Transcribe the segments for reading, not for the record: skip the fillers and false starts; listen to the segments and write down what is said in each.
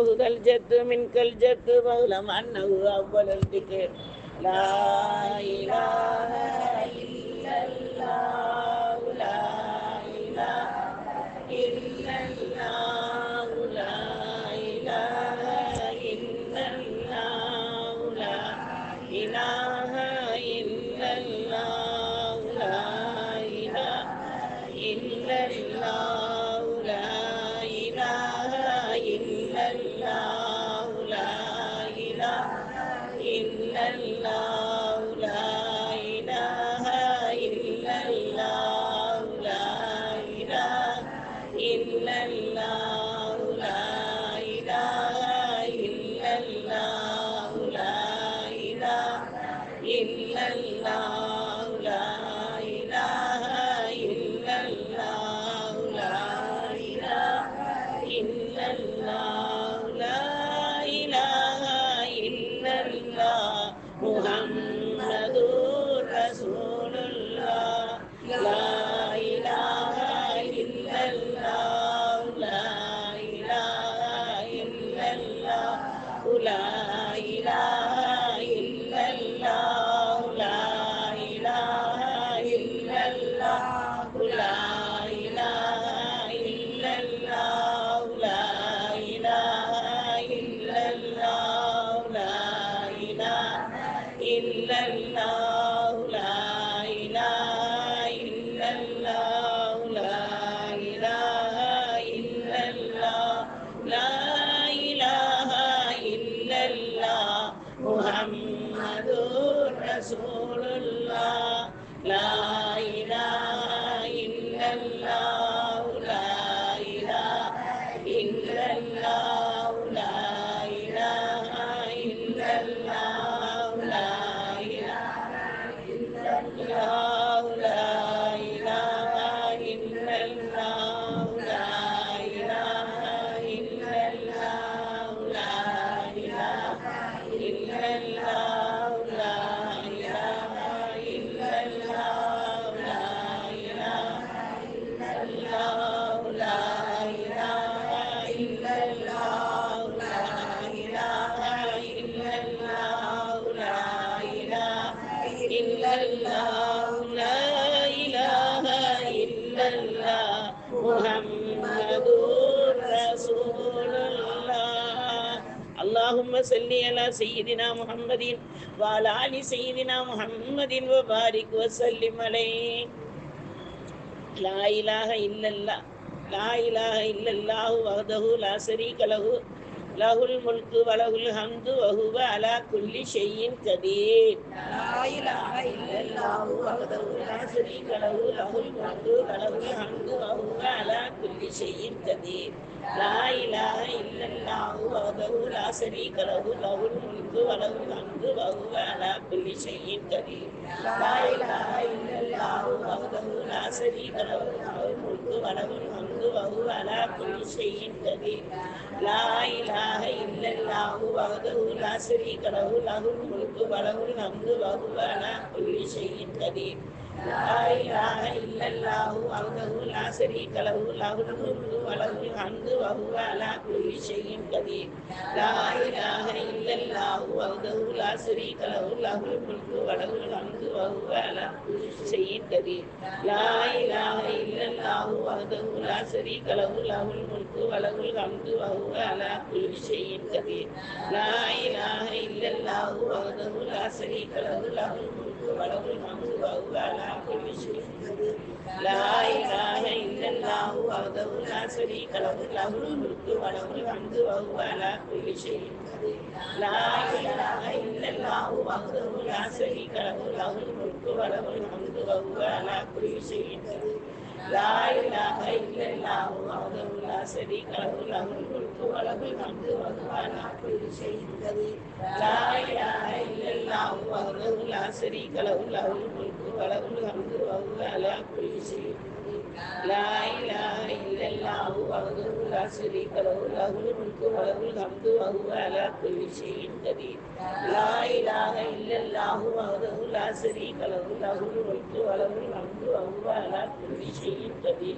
الجد منك الجد واعلم أنه أول الذكر لا إله إلا الله لا إله إلا الله لا إله إلا الله لا إله إلا الله لا إله إلا الله لا إله إلا الله لا إله إلا الله لا إله إلا الله لا إله إلا الله لا إله إلا الله لا إله إلا الله لا إله إلا الله لا إله إلا الله لا إله إلا الله محمد رسول الله لا إله إلا الله لا إله إلا الله لا إله إلا الله لا إله إلا الله لا إله إلا الله لا إله إلا الله لا إله إلا الله لا إله إلا الله لا إله إلا الله لا إله إلا الله محمد رسول الله لا إله إلا الله لا إله إلا الله لا إله إلا الله لا إله إلا الله لا إله إلا الله لا إله إلا الله لا إله إلا الله لا إله إلا الله لا إله إلا الله لا إله إلا الله لا إله إلا الله لا إله إلا الله لا إله إلا الله محمد رسول الله اللهم صل على سيدنا محمد وعلى آل سيدنا محمد وبارك وسلم عليه لا إله إلا الله لا إله إلا الله وحده لا شريك له له الملك وله الحمد وهو على كل شيء قدير لا إله إلا الله وحده لا شريك له له الملك وله الحمد وهو على كل شيء قدير لا إله إلا الله وحده لا شريك له له الملك وله الحمد وهو على كل شيء قدير لا إله إلا الله وحده لا شريك له له الملك وله الحمد وهو على كل شيء قدير لا إله إلا الله وحده لا شريك له له الملك وله الحمد وهو على كل شيء قدير لا إله إلا الله وحده لا شريك له له الملك وله الحمد وهو على كل شيء قدير لا إله إلا الله وحده لا شريك له له الملك وله الحمد وهو على كل شيء قدير لا إله إلا الله وحده لا شريك له له الملك وله الحمد وهو على كل شيء قدير لا إله إلا الله وحده لا شريك له له الملك وله الحمد وهو على كل شيء قدير لا إله إلا الله وحده لا شريك له له الملك وله الحمد وهو على كل شيء قدير لا إله إلا الله وحده لا شريك له له الملك وله الحمد وهو على كل شيء قدير لا إله إلا الله وحده لا شريك له له الملك وله الحمد وهو على كل شيء قدير لا إله إلا الله وحده لا شريك له له الملك وله الحمد وهو على كل شيء قدير لا إله إلا الله وحده لا شريك له له الملك وله الحمد وهو على كل شيء قدير لا إله إلا الله وحده لا شريك له له الملك وله الحمد وهو على كل شيء قدير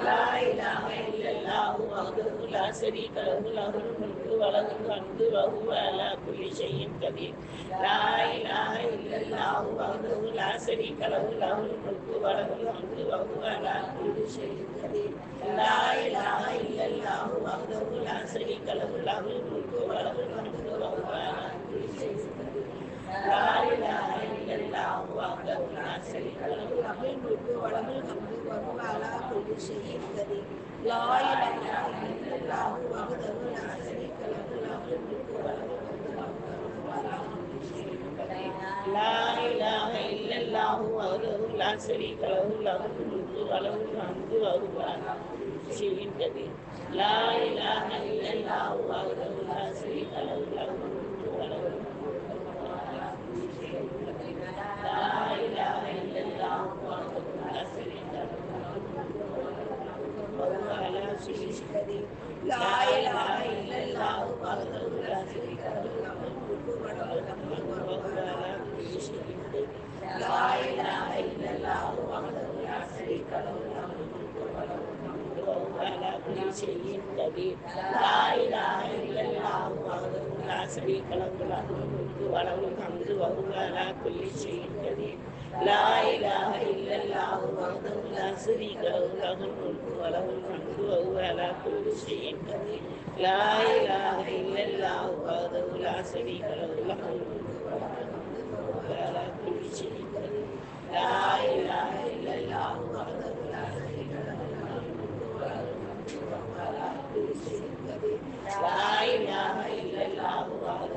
لا إله إلا الله وحده لا شريك له له الملك وله الحمد وهو على كل شيء قدير لا إله إلا الله وحده لا شريك له له الملك وله الحمد وهو على كل شيء قدير لا إله إلا الله وحده لا شريك له له الملك وله الحمد وهو على كل شيء قدير لا إله إلا الله وحده لا شريك له له الملك وله الحمد وهو على كل شيء قدير لا إله إلا الله وحده لا شريك له له الملك وله الحمد وهو على كل شيء قدير لا إله إلا الله وحده لا شريك له له الملك وله الحمد وهو على كل شيء قدير لا إله إلا الله وحده لا شريك له له الملك وله الحمد وهو على كل شيء قدير لا إله إلا الله وحده لا شريك له له الملك وهو على كل شيء قدير لا إله إلا الله وحده لا شريك له له الملك وله الحمد وهو على كل شيء قدير لا إله إلا الله وحده لا شريك له له الملك وله الحمد وهو على كل شيء قدير لا إله إلا الله وحده لا شريك له له الملك وله الحمد وهو على كل شيء قدير لا إله إلا الله وحده لا شريك له له الملك وله الحمد وهو على كل شيء قدير لا إله إلا الله وحده لا شريك له له الملك وله الحمد وهو على كل شيء قدير لا إله إلا الله وحده لا شريك له له الملك وله الحمد وهو على كل شيء قدير لا إله إلا الله وحده لا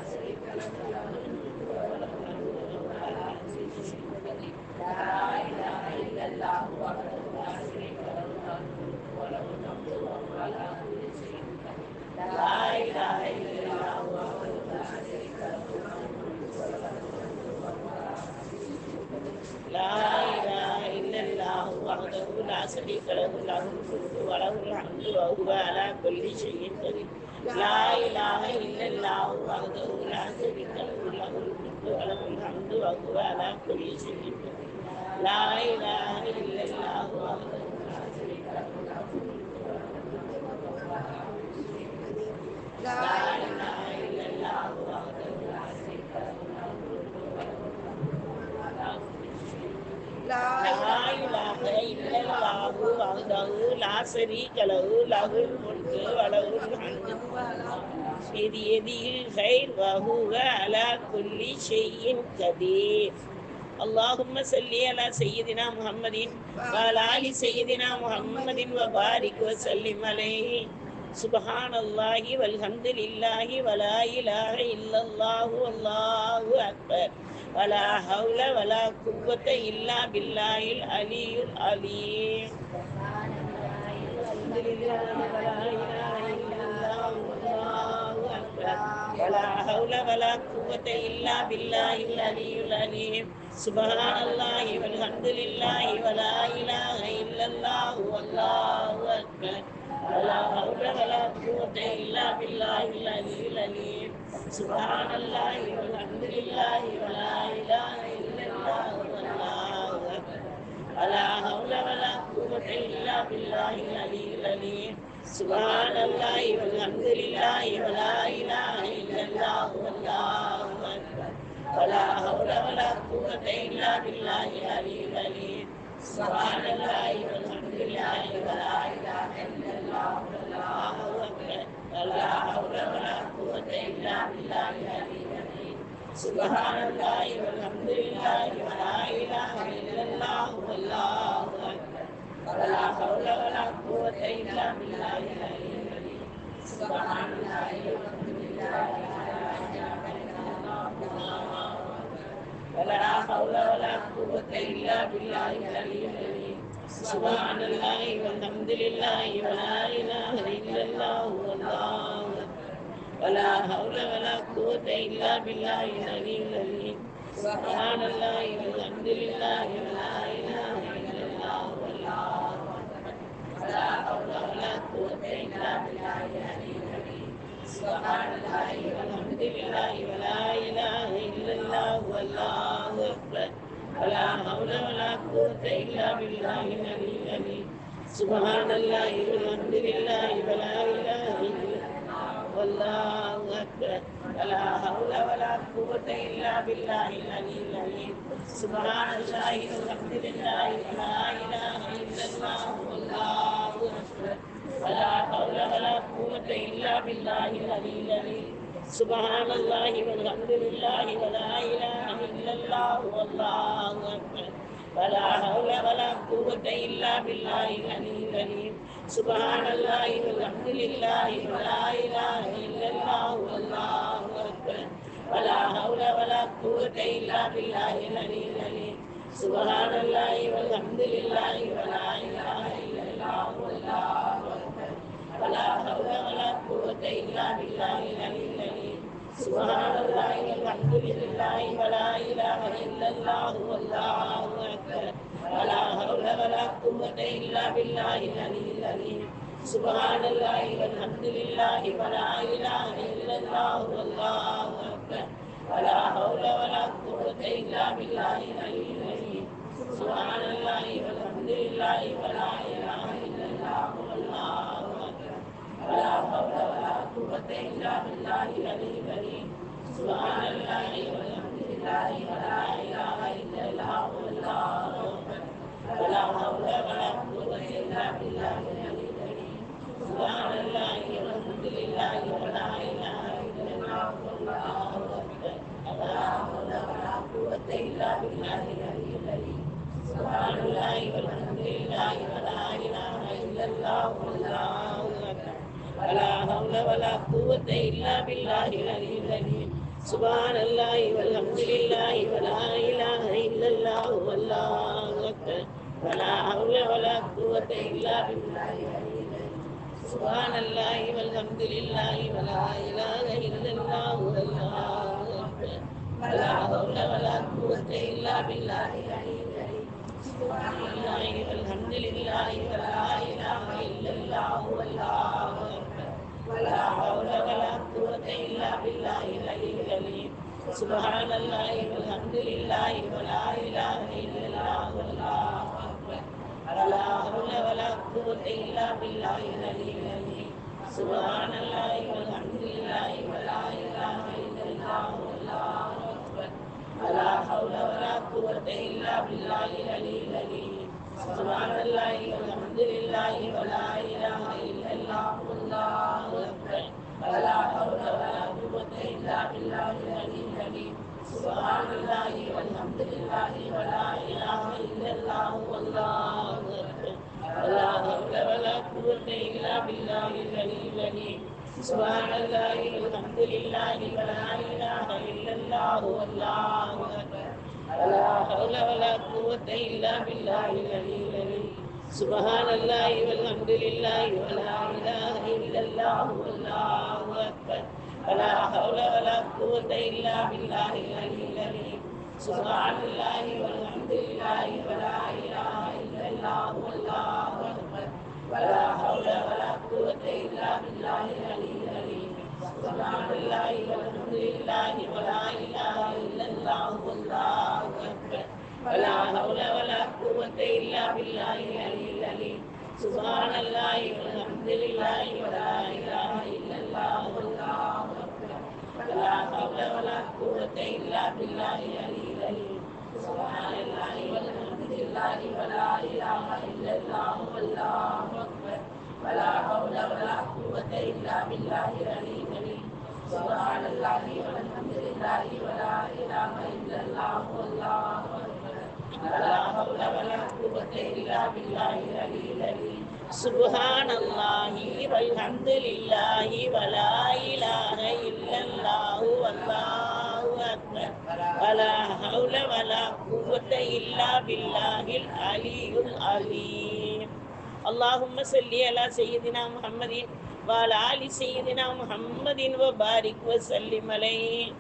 شريك له له الملك وله الحمد وهو على كل شيء قدير لا إله إلا الله وحده لا شريك له له الملك وله الحمد وهو على كل شيء قدير لا إله إلا الله وحده لا شريك له له الملك وله الحمد وهو على كل شيء قدير لا إله إلا الله وحده لا شريك له له الملك وله الحمد وهو على كل شيء قدير لا إله إلا الله وحده لا شريك له له الملك وله الحمد وهو على كل شيء قدير لا إله إلا الله وحده لا شريك له له الملك وله الحمد وهو على كل شيء قدير لا إله إلا الله وحده لا شريك له له الملك وله الحمد وهو على كل شيء قدير لا إله إلا الله وحده لا شريك له له الملك وله الحمد بيده الخير وهو على كل شيء قدير اللهم صل على سيدنا محمد وعلى آل سيدنا محمد وبارك وسلم عليه سبحان الله والحمد لله ولا إله إلا الله والله أكبر ولا حول ولا قوة إلا بالله العلي العليم الحمد لله ولا إله إلا الله والله أكبر ولا حول ولا قوة إلا بالله العلي العليم سبحان الله والحمد لله ولا إله إلا الله والله أكبر ولا حول ولا قوة إلا بالله العلي العليم سبحان الله والحمد لله ولا إله إلا الله والله أكبر ولا حول ولا قوة إلا بالله العلي العليم سبحان الله والحمد لله ولا إله إلا الله والله أكبر ولا حول ولا قوة إلا بالله العلي العليم سبحان الله والحمد لله ولا إله إلا الله والله أكبر ولا حول ولا قوة إلا بالله العلي العليم سبحان الله والحمد لله ولا إله إلا الله والله أكبر ولا حول ولا قوة إلا بالله العلي العليم سبحان الله والحمد لله ولا إله إلا الله والله أكبر ولا حول ولا قوة إلا بالله العلي العليم سبحان الله والحمد لله ولا إله إلا الله والله أكبر ولا حول ولا قوة إلا بالله العلي العليم سبحان الله والحمد لله ولا إله إلا الله والله أكبر ولا حول ولا قوة إلا بالله العلي العظيم سبحان الله والحمد لله ولا إله إلا الله والله أكبر ولا حول ولا قوة إلا بالله العلي العظيم سبحان الله والحمد لله ولا إله إلا الله والله أكبر ولا حول ولا قوة إلا بالله العلي العظيم سبحان الله والحمد لله ولا إله إلا الله والله أكبر ولا حول ولا قوة إلا بالله العلي العظيم سبحان الله والحمد لله ولا إله إلا الله والله أكبر ولا حول ولا قوة إلا بالله العلي العظيم سبحان الله والحمد لله ولا إله إلا الله والله أكبر ولا حول ولا قوة إلا بالله العلي العظيم سبحان الله والحمد لله ولا إله إلا الله والله أكبر ولا حول ولا قوة إلا بالله العلي العظيم سبحان الله والحمد لله ولا إله إلا الله والله أكبر ولا حول ولا قوة إلا بالله العلي العظيم سبحان الله والحمد لله ولا إله إلا الله والله أكبر ولا حول ولا قوة إلا بالله العلي العظيم سبحان الله والحمد لله ولا إله إلا الله والله أكبر ولا حول ولا قوة إلا بالله العلي العظيم سبحان الله والحمد لله ولا إله إلا الله والله أكبر ولا حول ولا قوة إلا بالله العلي العظيم سبحان الله والحمد لله ولا إله إلا الله والله أكبر ولا حول ولا قوة إلا بالله العلي العظيم سبحان الله والحمد لله ولا إله إلا الله والله أكبر ولا حول ولا قوة إلا بالله العلي العظيم سبحان الله والحمد لله ولا إله إلا الله والله أكبر ولا حول ولا قوة إلا بالله العلي العظيم سبحان الله والحمد لله ولا إله إلا الله والله أكبر ولا حول ولا قوة إلا بالله العلي العظيم سبحان الله والحمد لله ولا إله إلا الله والله أكبر ولا حول ولا قوة إلا بالله العلي العظيم سبحان الله والحمد لله ولا إله إلا الله والله أكبر ولا حول ولا قوة إلا بالله العلي العظيم سبحان الله والحمد لله ولا إله إلا الله والله أكبر ولا حول ولا قوة إلا بالله العلي العظيم سبحان الله والحمد لله ولا إله إلا الله والله أكبر ولا حول ولا قوة إلا بالله العلي العظيم سبحان الله والحمد لله ولا إله إلا الله والله أكبر ولا حول ولا قوة إلا بالله العلي العظيم سبحان الله والحمد لله ولا إله إلا الله والله أكبر ولا حول ولا قوة إلا بالله العلي العظيم سبحان الله والحمد لله ولا إله إلا الله والله أكبر ولا حول ولا قوة إلا بالله العلي العظيم سبحان الله والحمد لله ولا إله إلا الله والله أكبر ولا حول ولا قوة إلا بالله العلي العظيم سبحان الله والحمد لله ولا إله إلا الله والله أكبر ولا حول ولا قوة إلا بالله العلي العظيم سبحان الله والحمد لله ولا إله إلا الله والله أكبر ولا حول ولا قوة إلا بالله العلي العظيم سبحان الله والحمد لله ولا إله إلا الله والله أكبر ولا حول ولا قوة إلا بالله العلي العظيم سبحان الله والحمد لله ولا إله إلا الله والله أكبر ولا حول ولا قوة إلا بالله العلي العظيم سبحان الله والحمد لله ولا إله إلا الله والله أكبر ولا حول ولا قوة إلا بالله العلي العظيم اللهم صل على سيدنا محمد وعلى آل سيدنا محمد وبارك وسلم عليه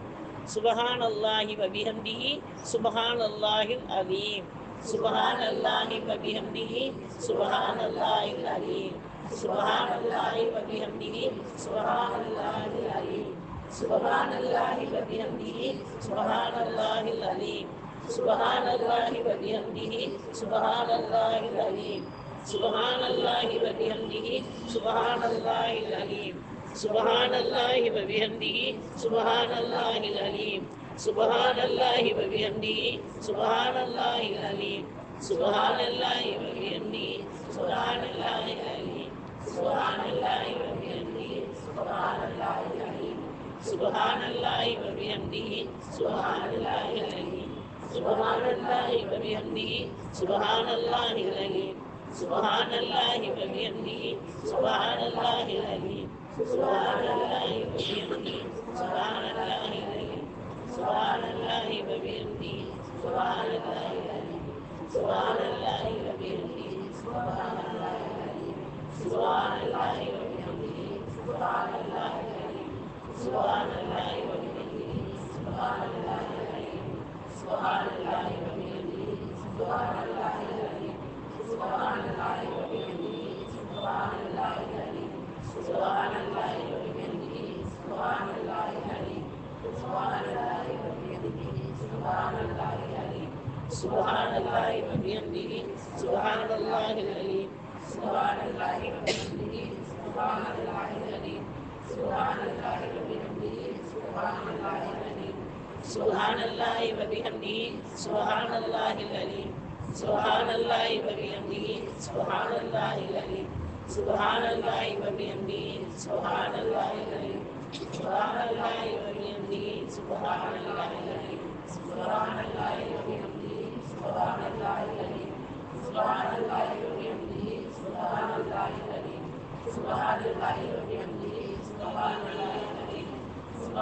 سبحان الله وبحمده سبحان الله العظيم Subhanallahi wa bihamdihi, Subhanallahil Azim. Subhanallahi wa bihamdihi, Subhanallahil Azim. Subhanallahi wa bihamdihi, Subhanallahil Azim. Subhanallahi wa bihamdihi, Subhanallahil Azim. Subhanallahi wa bihamdihi, Subhanallahil Azim. Subhanallahi wa bihamdihi, Subhanallahil Azim. Subhanallahi wa bihamdihi, Subhanallahil Azim. Subhanallahi wa bihamdihi, Subhanallahil Azim. Subhanallahi wa bihamdihi, Subhanallahil Azim. Subhanallahi wa bihamdihi, Subhanallahil Azim. Subhanallahi wa bihamdihi, Subhanallahil Azim. Subhanallahi wa bihamdihi, Subhanallahil Azim. Subhanallahi wa bihamdihi, Subhanallahil Azim. Subhanallahi wa bihamdihi, Subhanallahil Azim. Subhanallahi wa bihamdihi, Subhanallahil Azim. Subhanallahi wa bihamdihi, Subhanallahil Azim. Subhanallahi wa bihamdihi, Subhanallahil Azim. Subhanallahi wa bihamdihi, Subhanallahil Azim. Subhanallahi wa bihamdihi, Subhanallahil Azim. Subhanallahi wa bihamdihi, Subhanallahil Azim. Subhanallahi wa bihamdihi, Subhanallahil Azim. Subhanallahi wa bihamdihi, Subhanallahil Azim. Subhanallahi wa bihamdihi, Subhanallahil Azim. Subhanallahi wa bihamdihi, Subhanallahil Azim. Subhanallahi wa bihamdihi, Subhanallahil Azim. Subhanallahi wa bihamdihi, Subhanallahil Azim. Subhanallahi wa bihamdihi, Subhanallahil Azim. Subhanallahi wa bihamdihi, Subhanallahil Azim. Subhanallahi wa bihamdihi, Subhanallahil Azim. Subhanallahi wa bihamdihi, Subhanallahil Azim.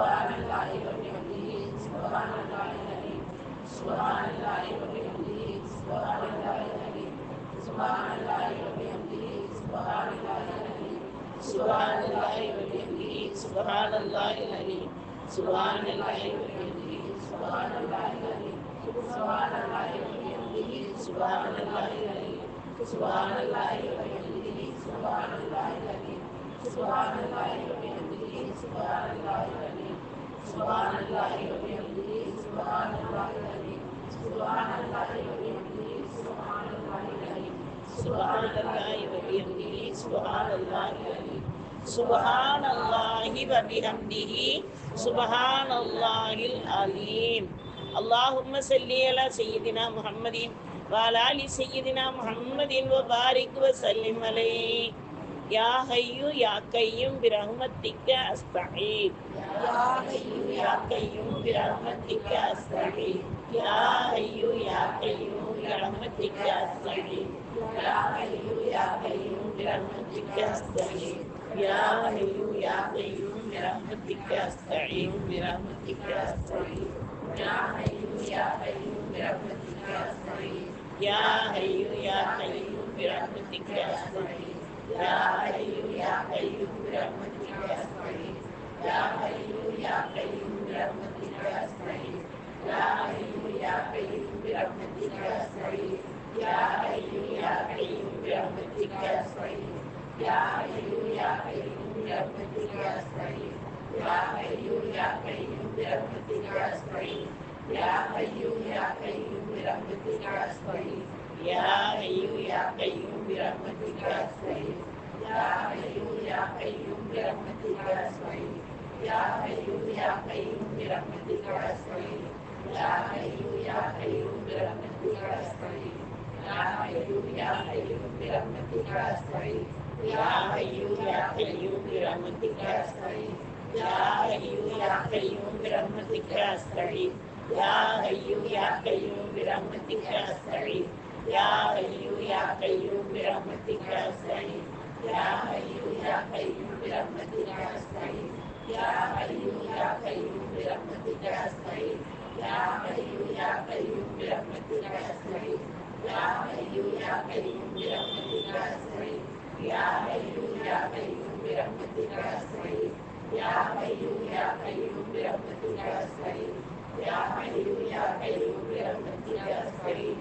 Subhanallahi wa bihamdihi, Subhanallahil Azim. Subhanallahi wa bihamdihi, Subhanallahil Azim. Subhanallahi wa bihamdihi, Subhanallahil Azim. Subhanallahi wa bihamdihi, Subhanallahil Azim. Subhanallahi wa bihamdihi, Subhanallahil Azim. Subhanallahi wa bihamdihi, Subhanallahil Azim. Subhanallahi wa bihamdihi, Subhanallahil Azim. Subhanallahi wa bihamdihi, Subhanallahil Azim. Subhanallahi wa bihamdihi, Subhanallahil Azim. Subhanallahi wa bihamdihi, Subhanallahil Azim. Subhanallahi wa bihamdihi, Subhanallahil Azim. Subhanallahi wa bihamdihi, Subhanallahil Azim. Subhanallahi wa bihamdihi, Subhanallahil Azim. Allahumma salli ala Sayyidina Muhammadin wa ala ali Sayyidina Muhammadin wa barik wa sallim alayhi. Ya Hayyu Ya Qayyum bi rahmatika astaghiith. Ya Hayyu Ya Qayyum bi rahmatika astaghiith. Ya Hayyu Ya Qayyum bi rahmatika astaghiith. Ya Hayyu Ya Qayyum bi rahmatika astaghiith. Ya Hayyu Ya Qayyum bi rahmatika astaghiith. Bi rahmatika astaghiith. Ya Hayyu Ya Qayyum bi rahmatika astaghiith. Ya Hayyu Ya Qayyum bi rahmatika astaghiith. Ya Hayyu Ya Qayyum bi rahmatika astaghiith. Ya Hayyu Ya Qayyum bi rahmatika astaghiith. Ya Hayyu Ya Qayyum bi rahmatika astaghiith. Ya Hayyu Ya Qayyum bi rahmatika astaghiith. Ya Hayyu Ya Qayyum bi rahmatika astaghiith. Ya Hayyu Ya Qayyum bi rahmatika astaghiith. Ya Hayyu Ya Qayyum bi rahmatika astaghiith. Ya Hayyu Ya Qayyum bi rahmatika astaghiith. Ya Hayyu Ya Qayyum bi rahmatika astaghiith. Ya Hayyu Ya Qayyum bi rahmatika astaghiith. Ya Hayyu Ya Qayyum bi rahmatika astaghiith. Ya Hayyu Ya Qayyum bi rahmatika astaghiith. Ya Hayyu Ya Qayyum bi rahmatika astaghiith. Ya Hayyu Ya Qayyum bi rahmatika astaghiith. Ya Hayyu Ya Qayyum bi rahmatika astaghiith. Ya Hayyu Ya Qayyum bi rahmatika astaghiith. Ya Hayyu Ya Qayyum bi rahmatika astaghiith. Ya Hayyu Ya Qayyum bi rahmatika astaghiith. Ya Hayyu Ya Qayyum bi rahmatika astaghiith. Ya Hayyu Ya Qayyum bi rahmatika astaghiith. Ya Hayyu Ya Qayyum bi rahmatika astaghiith. Ya Hayyu Ya Qayyum bi rahmatika astaghiith. Ya Hayyu Ya Qayyum bi rahmatika astaghiith.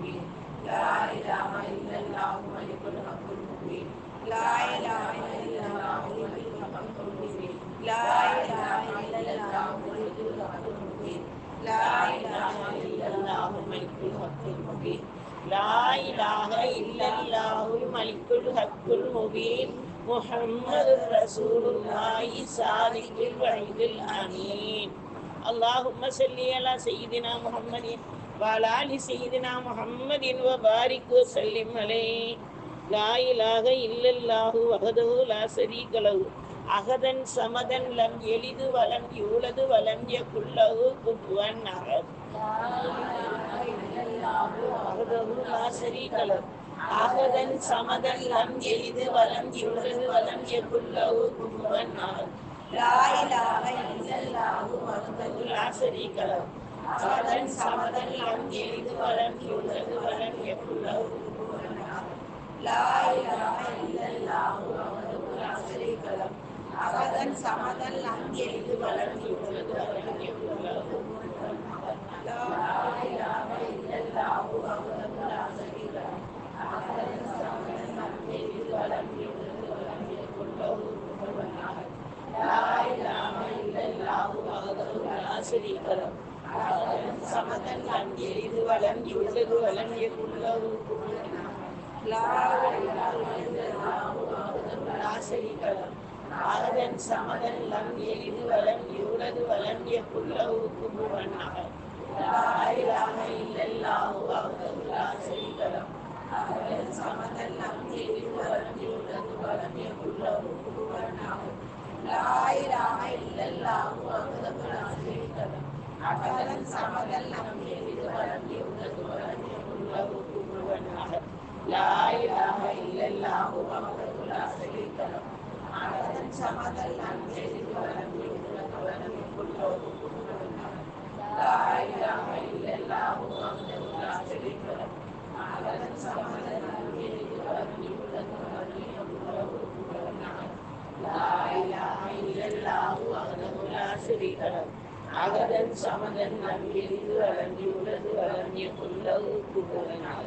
لا إله إلا الله ملك الحق المبين لا إله إلا الله ملك الحق المبين لا إله إلا الله ملك الحق المبين لا إله إلا الله ملك الحق المبين لا إله إلا الله ملك الحق المبين محمد رسول الله صادق الوعد الأمين اللهم صل على سيدنا محمد وعلى آل سيدنا محمد وبارك وسلم عليه لا إله إلا الله وحده لا شريك له أحدا صمدا لم يلد ولم يولد ولم يكن له كفوا أحد وحده لا شريك له أحدا صمدا لم يلد ولم يولد ولم يكن له كفوا أحد لا إله إلا الله وحده لا شريك له أحدا صمدا لم يلد ولم يولد ولم يكن له كفوا أحد لا إله إلا الله وحده لا شريك له أحدا صمدا لم يلد ولم يولد ولم يكن له كفوا أحد لا إله إلا الله وحده لا شريك له أحدا صمدا لم يلد ولم يولد ولم يكن له كفوا أحد لا إله إلا الله وحده لا شريك له أحدا صمدا لم يلد ولم يولد ولم يكن له كفوا أحد لا إله إلا الله وحده لا شريك له أحدا صمدا لم يلد ولم يولد ولم يكن له كفوا أحد لا إله إلا الله وحده لا شريك له أحدا صمدا لم يلد ولم يولد ولم يكن له كفوا أحد لا إله إلا الله وحده لا شريك له أحدا صمدا لم يلد ولم يولد ولم يكن له كفوا أحد لا إله إلا الله وحده لا شريك له أحدا صمدا لم يلد ولم يولد ولم يكن له كفوا أحد لا إله إلا الله وحده لا شريك له أحدا صمدا لم يلد ولم يولد ولم يكن له كفوا أحد لا إله إلا الله وحده لا شريك له أحدا صمدا لم يلد ولم يولد ولم يكن له كفوا أحد لا إله إلا الله وحده لا شريك له أحدا صمدا لم يلد ولم يولد ولم يكن له كفوا أحد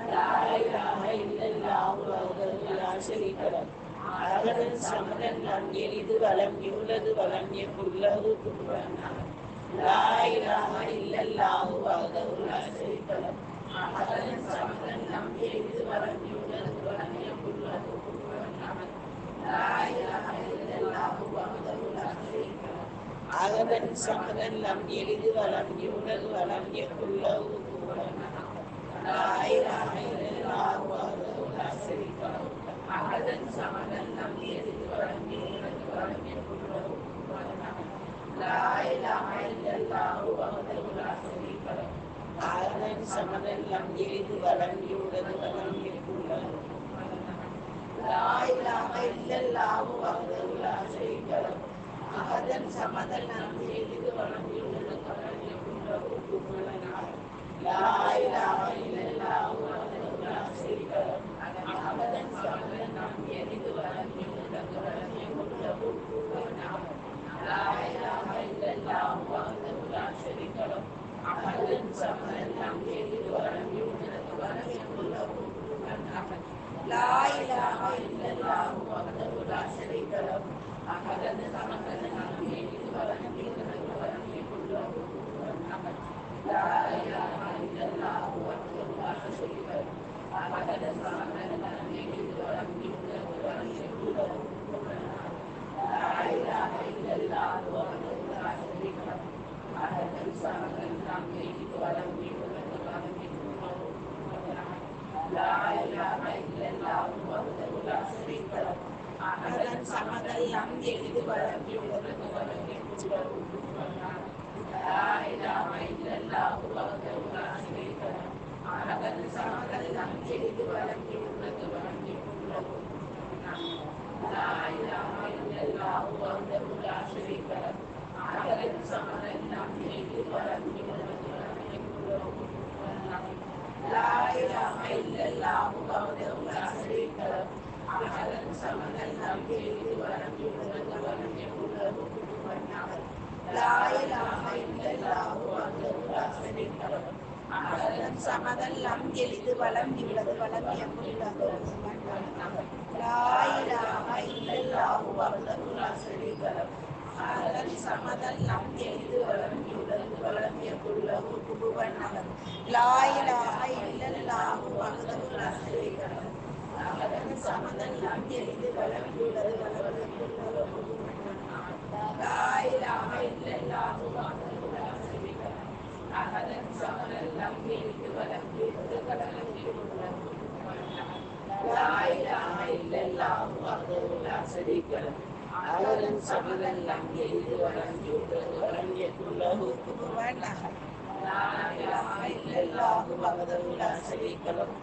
لا إله إلا الله وحده لا شريك له أحدا صمدا لم يلد ولم يولد ولم يكن له كفوا أحد لا إله إلا الله وحده لا شريك له أحدا صمدا لم يلد ولم يولد ولم يكن له كفوا أحد لا إله إلا الله وحده لا شريك له أحدا صمدا لم يلد ولم يولد ولم يكن له كفوا أحد لا إله إلا الله وحده لا شريك له أحدا صمدا لم يلد ولم يولد ولم يكن له كفوا أحد لا إله إلا الله وحده لا شريك له أحدا صمدا لم يلد ولم يولد ولم يكن له كفوا أحد لا إله إلا الله وحده لا شريك له أحدا صمدا لم يلد ولم يولد ولم يكن له كفوا أحد لا إله إلا الله وحده لا شريك له أحدا صمدا لم يلد ولم يولد ولم يكن له كفوا أحد لا إله إلا الله وحده لا شريك له أحدا صمدا لم يلد ولم يولد ولم يكن له كفوا أحد لا إله إلا الله وحده لا شريك له أحدا صمدا لم يلد ولم يولد ولم يكن له كفوا أحد لا إله إلا الله وحده لا شريك له أحدا صمدا لم يلد ولم يولد ولم يكن له كفوا أحد لا إله إلا الله وحده لا شريك له أحدا صمدا لم يلد ولم يولد ولم يكن له كفوا أحد لا إله إلا الله وحده لا شريك له أحدا صمدا لم يلد ولم يولد ولم يكن له كفوا أحد لا إله إلا الله وحده لا شريك له أحدا صمدا لم يلد ولم يولد ولم يكن له كفوا أحد لا إله إلا الله وحده لا شريك له أحدا صمدا لم يلد ولم يولد ولم يكن له كفوا أحد لا إله إلا الله وحده لا شريك له அகதன் சமதன் லம் எளிது வளம் இவ்வளது வளம் எங்குள்ளது லாயிலாக இல்லல்லாஹு வஹ்தஹு லா ஷரீக லஹு அகதன் சமதன் லம் எளிது வளம் இவ்வளது வளம் எங்குள்ளது குபுவன் அஹத் லாயிலாக இல்லல்லாஹு வஹ்தஹு லா ஷரீக லஹு அகதன் சமதன் லம் எளிது வளம் இவ்வளது வளம் எங்குள்ளது குபுவன் அஹத் லாயிலாக இல்லல்லாஹு வஹ்தஹு லா ஷரீக லஹு அகதன் சமதன் லம் எளிது வளம் இவ்வளது வளம் எங்குள்ளது குபுவன் அஹத் லாயிலாக இல்லல்லாஹு வஹ்தஹு லா ஷரீக லஹு அகதன் சமதன் லம் எளிது வளம் இவ்வளது வளம் எங்குள்ளது குபுவன் அஹத் லாயிலாக இல்லல்லாஹு வஹ்தஹு லா ஷரீக லஹு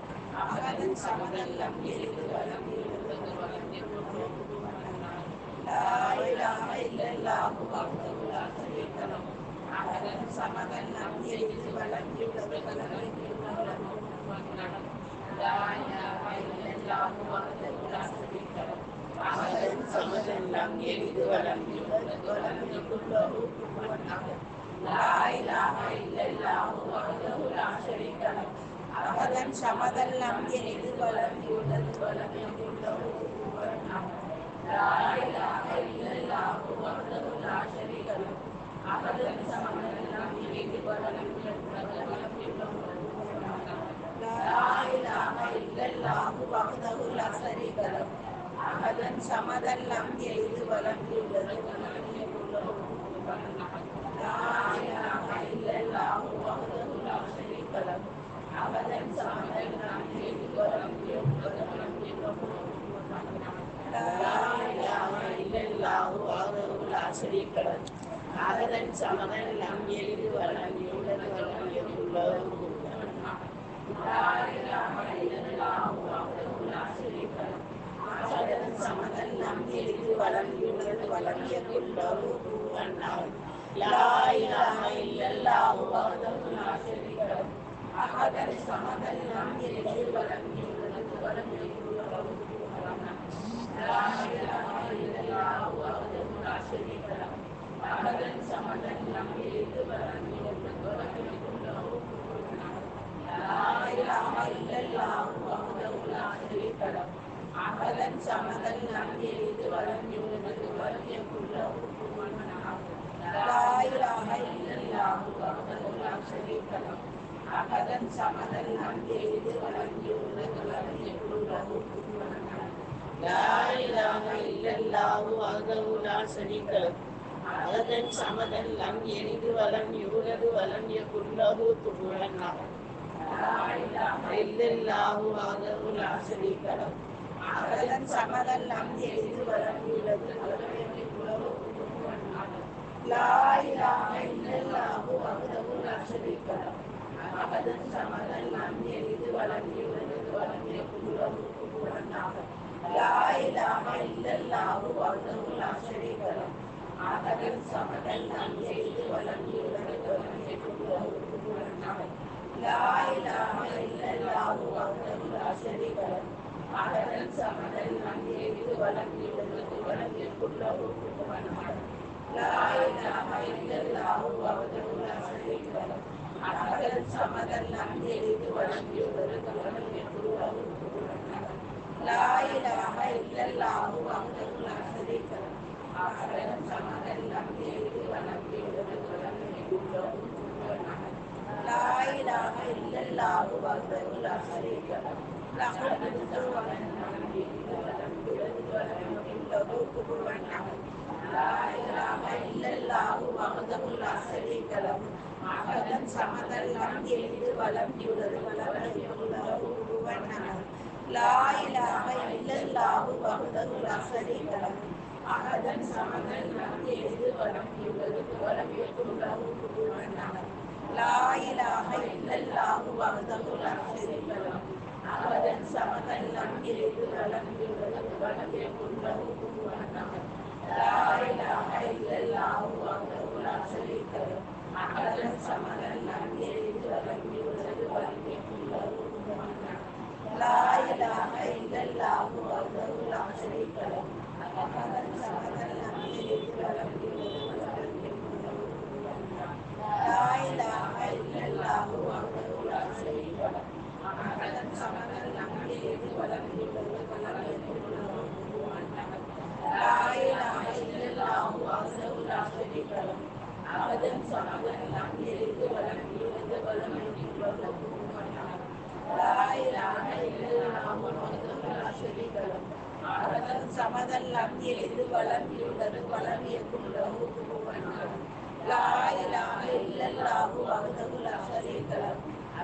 அகதன் சமதன் லம் எளிது வளம் இவ்வளது வளம் எங்குள்ளது குபுவன் அஹத் லாயிலாக இல்லல்லாஹு வஹ்தஹு லா ஷரீக லஹு அகதன் சமதன் லம் எளிது வளம் இவ்வளது வளம் எங்குள்ளது குபுவன் அஹத் லாயிலாக இல்லல்லாஹு வஹ்தஹு லா ஷரீக லஹு அகதன் சமதன் லம் எளிது வளம் இவ்வளது வளம் எங்குள்ளது குபுவன் அஹத் லாயிலாக இல்லல்லாஹு வஹ்தஹு லா ஷரீக லஹு அகதன் சமதன் லம் எளிது வளம் இவ்வளது வளம் எங்குள்ளது குபுவன் அஹத் லாயிலாக இல்லல்லாஹு வஹ்தஹு லா ஷரீக லஹு அகதன் சமதன் லம் எளிது வளம் இவ்வளது வளம் எங்குள்ளது குபுவன் அஹத் லாயிலாக இல்லல்லாஹு வஹ்தஹு லா ஷரீக லஹு அகதன் சமதன் லம் எளிது வளம் இவ்வளது வளம் எங்குள்ளது குபுவன் அஹத் லாயிலாக இல்லல்லாஹு வஹ்தஹு லா ஷரீக லஹு அகதன் சமதன் லம் எளிது வளம் இவ்வளது வளம் எங்குள்ளது குபுவன் அஹத் லாயிலாக இல்லல்லாஹு வஹ்தஹு லா ஷரீக லஹு அகதன் சமதன் லம் எளிது வளம் இவ்வளது வளம் எங்குள்ளது குபுவன் அஹத் லாயிலாக இல்லல்லாஹு வஹ்தஹு லா ஷரீக லஹு அகதன் சமதன் லம் எளிது வளம் இவ்வளது வளம் எங்குள்ளது குபுவன் அஹத் லாயிலாக இல்லல்லாஹு வஹ்தஹு லா ஷரீக லஹு அகதன் சமதன் லம் எளிது வளம் இவ்வளது வளம் எங்குள்ளது குபுவன் அஹத் லாயிலாக இல்லல்லாஹு வஹ்தஹு லா ஷரீக லஹு அகதன் சமதன் லம் எளிது வளம் இவ்வளது வளம் எங்குள்ளது குபுவன் அஹத் லாயிலாக இல்லல்லாஹு வஹ்தஹு லா ஷரீக லஹு அகதன் சமதன் லம் எளிது வளம் இவ்வளது வளம் எங்குள்ளது குபுவன் அஹத் லாயிலாக இல்லல்லாஹு வஹ்தஹு லா ஷரீக லஹு அகதன் சமதன் லம் எளிது வளம் இவ்வளது வளம் எங்குள்ளது குபுவன் அஹத் லாயிலாக இல்லல்லாஹு வஹ்தஹு லா ஷரீக லஹு அகதன் சமதன் லம் எளிது வளம் இவ்வளது வளம் எங்குள்ளது குபுவன் அஹத் லாயிலாக இல்லல்லாஹு வஹ்தஹு லா ஷரீக லஹு அகதன் சமதன் லம் எளிது வளம் இவ்வளது வளம் எங்குள்ளது குபுவன் அஹத் லாயிலாக இல்லல்லாஹு வஹ்தஹு லா ஷரீக லஹு அகதன் சமதன் லம் எளிது வளம் இவ்வளது வளம் எங்குள்ளது குபுவன் அஹத் லாயிலாக இல்லல்லாஹு வஹ்தஹு லா ஷரீக லஹு அகதன் சமதன் லம் எளிது வளம் இவ்வளது வளம் எங்குள்ளது குபுவன் அஹத் லாயிலாக இல்லல்லாஹு வஹ்தஹு லா ஷரீக லஹு அகதன் சமதன் லம் எளிது வளம் இவ்வளது வளம் எங்குள்ளது குபுவன் அஹத் லாயிலாக இல்லல்லாஹு வஹ்தஹு லா ஷரீக லஹு அகதன் சமதன் லம் எளிது வளம் இவ்வளது வளம் எங்குள்ளது குபுவன் அஹத் லாயிலாக இல்லல்லாஹு வஹ்தஹு லா ஷரீக லஹு அகதன் சமதன் லம் எளிது வளம் இவ்வளது வளம் எங்குள்ளது குபுவன் அஹத் லாயிலாக இல்லல்லாஹு வஹ்தஹு லா ஷரீக லஹு லஹுல் முல்கு வலன் எளிது வளம் இவ்வளது வளம் எங்குள்ளது குபுவன் அஹத் லாயிலாக இல்லல்லாஹு வஹ்தஹு லா ஷரீக லஹு அகதன் சமதன் லம் எளிது வளம் இவ்வளது வளம் எங்குள்ளது குபுவன் அஹத் லாயிலாக இல்லல்லாஹு வஹ்தஹு லா ஷரீக லஹு அகதன் சமதன் லம் எளிது வளம் இவ்வளது வளம் எங்குள்ளது குபுவன் அஹத் லாயிலாக இல்லல்லாஹு வஹ்தஹு லா ஷரீக லஹு அகதன் சமதன் லம் எளிது வளம் இவ்வளது வளம் எங்குள்ளது குபுவன் அஹத் லாயிலாக இல்லல்லாஹு வஹ்தஹு லா ஷரீக லஹு அகதன் சமதன் லம் எளிது வளம் இவ்வளது வளம் எங்குள்ளது குபுவன் அஹத் லாயிலாக இல்லல்லாஹு வஹ்தஹு லா ஷரீக லஹு அகதன் சமதன் லம் எளிது வளம் இவ்வளது வளம் களம் அவதன் சமதன் நம் எரிந்து வளம் இழுந்து வளம் என்கின்ற அவதன் சமதன் நம் எரிந்து வளம் இழுவது வளம் என்கின்ற லாயிலாக இல்லல்லாஹு வஹ்தஹு லா ஷரீக லஹு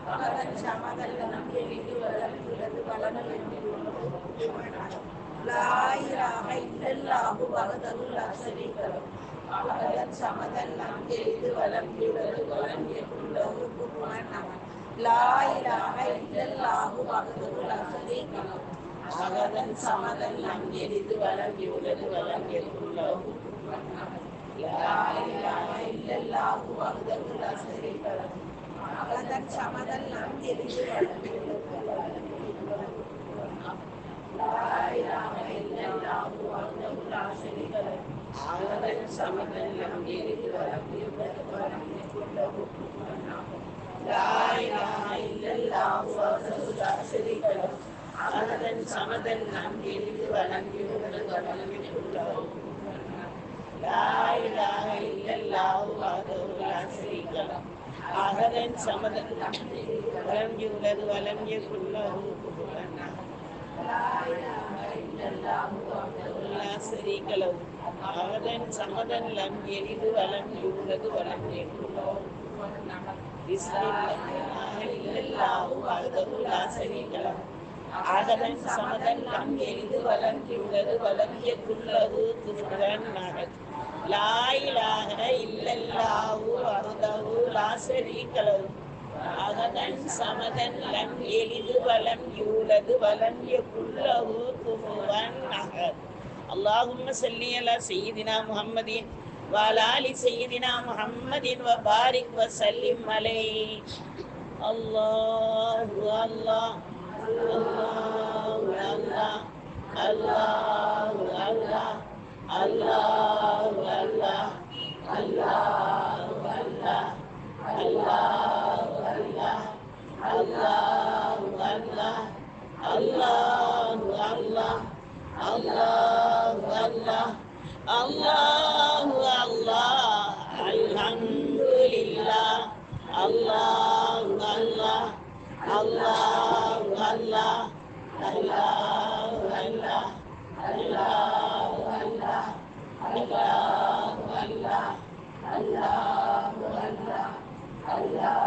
அவதன் சமதன் நம் எரிந்து வளம் இழுவது வளம் என்கின்ற லாயிலாக இல்லல்லாஹு வஹ்தஹு லா ஷரீக லஹு அவதன் சமதன் நம் எரிந்து வளம் இழுவது வளம் என்கின்ற குஃபுவன் அஹத் லாயிலாக இல்லல்லாஹு வஹ்தஹு லா ஷரீக லஹு அவதன் சமதன் நம் எரிந்து வளம் இழுவது வளம் என்கின்ற குஃபுவன் அஹத் லாயிலாக இல்லல்லாஹு வஹ்தஹு லா ஷரீக லஹு அவதன் சமதன் நம் எரிந்து வளம் இழுவது வளம் என்கின்ற குஃபுவன் அஹத் லாயிலாக இல்லல்லாஹு வஹ்தஹு லா ஷரீக லஹு அவதன் சமதன் நம் எரிந்து வளம் இழுவது வளம் என்கின்ற குஃபுவன் அஹத் லாயிலாக இல்லல்லாஹு வஹ்தஹு லா ஷரீக லஹு அவதன் சமதன் நம் எரிந்து வளம் இழுவது வளம் என்கின்ற குஃபுவன் அஹத் லாயிலாக இல்லல்லாஹு வஹ்தஹு லா ஷரீக லஹு அவதன் சமதன் நம் எரிந்து வளம் இழுவது வளம் என்கின்ற குஃபுவன் அஹத் லாயிலாக இல்லல்லாஹு வஹ்தஹு லா ஷரீக லஹு அவதன் சமதன் நம் எரிந்து வளம் இழுவது வளம் என்கின்ற குஃபுவன் அஹத் பிஸ்மில்லாஹ் இல்லல்லாஹு வஹ்தஹு லா ஷரீக லஹு அவதன் சமதன் நம் எரிந்து வளம் இழுவது வளம் என்கின்ற குஃபுவன் அஹத் லாயிலாக இல்லல்லாஹு வஹ்தஹு லா ஷரீக லஹு அவதன் சமதன் நம் எரிந்து வளம் இழுவது வளம் என்கின்ற குஃபுவன் அஹத் அல்லாஹும்ம ஸல்லி அலா சய்யிதினா முஹம்மதின் வ அலா ஆலி சய்யிதினா முஹம்மதின் வ பாரிக் வ ஸல்லிம் அலைஹி அல்லாஹு அல்லாஹ் அல்லாஹு அல்லாஹ் அல்லாஹு அல்லாஹ் அல்லாஹு அல்லாஹ் அல்லாஹு அல்லாஹ் அல்லாஹு அல்லாஹ் அல்லாஹு அல்லாஹ் அல்லாஹு அல்லாஹ் அல்லாஹு அல்லாஹ் அல்லாஹு அல்லாஹ் அல்ஹம்துலில்லாஹ் அல்லாஹு அல்லாஹ் அல்லாஹு அல்லாஹ் அல்லாஹு அல்லாஹ் அல்லாஹு அல்லாஹ் அல்லாஹு அல்லாஹ்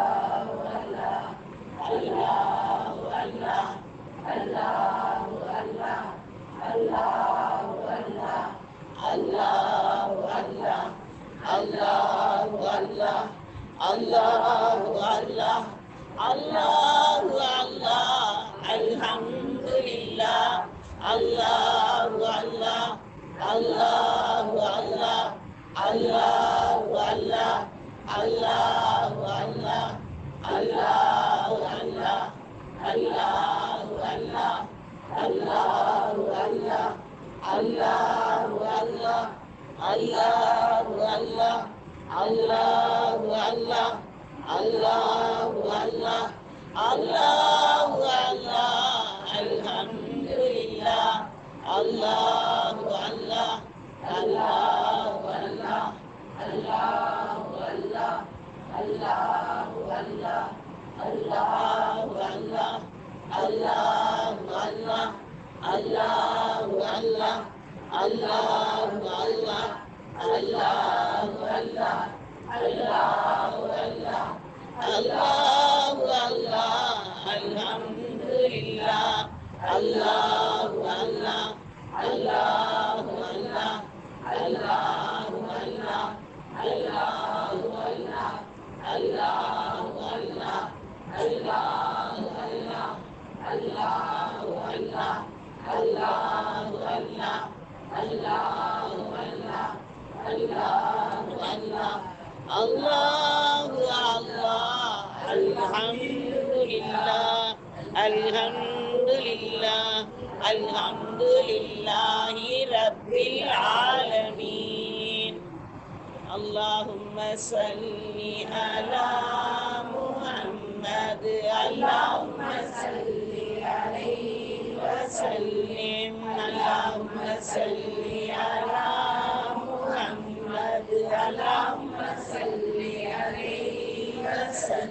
அல்லாஹு அல்லாஹ் அல்லாஹு அல்லாஹ் அல்லாஹு அல்லாஹ் அல்லாஹு அல்லாஹ் அல்லாஹு அல்லாஹ் அல்லாஹு அல்லாஹ் அல்லாஹு அல்லாஹ் அல்லாஹு அல்லாஹ் அல்லாஹு அல்லாஹ் அல்ஹம்துலில்லாஹ் அல்லாஹு அல்லாஹ் அல்லாஹு அல்லாஹ் அல்லாஹு அல்லாஹ் அல்லாஹு அல்லாஹ் அல்லாஹு அல்லாஹ் அல்லாஹு அல்லாஹ் அல்லாஹு அல்லாஹ் அல்லாஹு அல்லாஹ் அல்லாஹு அல்லாஹ் அல்லாஹு அல்லாஹ் அல்லாஹு அல்லாஹ் அல்லாஹு அல்லாஹ் அல்ஹம்துலில்லாஹ் அல்லாஹு அல்லாஹ் அல்லாஹு அல்லாஹ் அல்லாஹு அல்லாஹ் அல்லாஹு அல்லாஹ் அல்லாஹு அல்லாஹ் அல்லாஹு அல்லாஹ் அல்லாஹு அல்லாஹ் அல்லாஹு அல்லாஹ் அல்லாஹு அல்லாஹ் அல்லாஹு அல்லாஹ் அல்லாஹு அல்லாஹ் அல்ஹம்துலில்லாஹ் அல்லாஹு அல்லாஹ் அல்லாஹு அல்லாஹ் அல்லாஹு அல்லாஹ் அல்லாஹு அல்லாஹ் அல்லாஹு அல்லாஹ் அல்லாஹு அல்லாஹ் அல்லாஹு அல்லாஹ் அல்லாஹு அல்லாஹ் அல்லாஹு அல்லாஹ் அல்லாஹு அல்லாஹ் அல்லாஹு அல்லாஹ் அல்ஹம்துலில்லாஹ் அல்ஹம்துலில்லாஹ் அல்ஹம்துலில்லாஹி ரப்பில் ஆலமீன். அல்லாஹும்ம ஸல்லி அலா முஹம்மது அல்லாஹும்ம ஸல்லி அலைஹி வஸல்லிம். அல்லாஹும்ம ஸல்லி அலா முஹம்மது அல்லாஹும்ம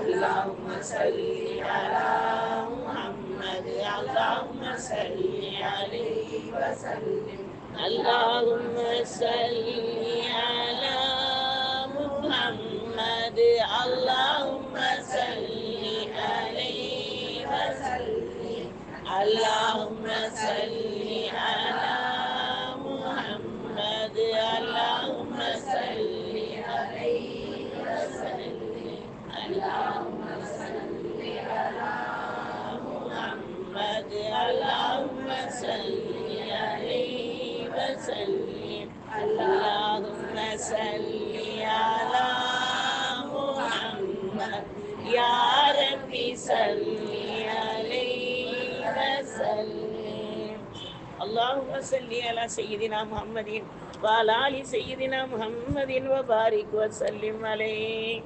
اللهم صل على محمد اللهم صل عليه وسلم اللهم صل على محمد اللهم صل عليه وسلم اللهم صل على محمد اللهم صل عليه وسلم اللهم صل على محمد اللهم صل عليه وسلم اللهم صل على محمد يا ربي صل عليه وسلم اللهم صل على سيدنا محمد وعلى آل سيدنا محمد وبارك وسلم عليه.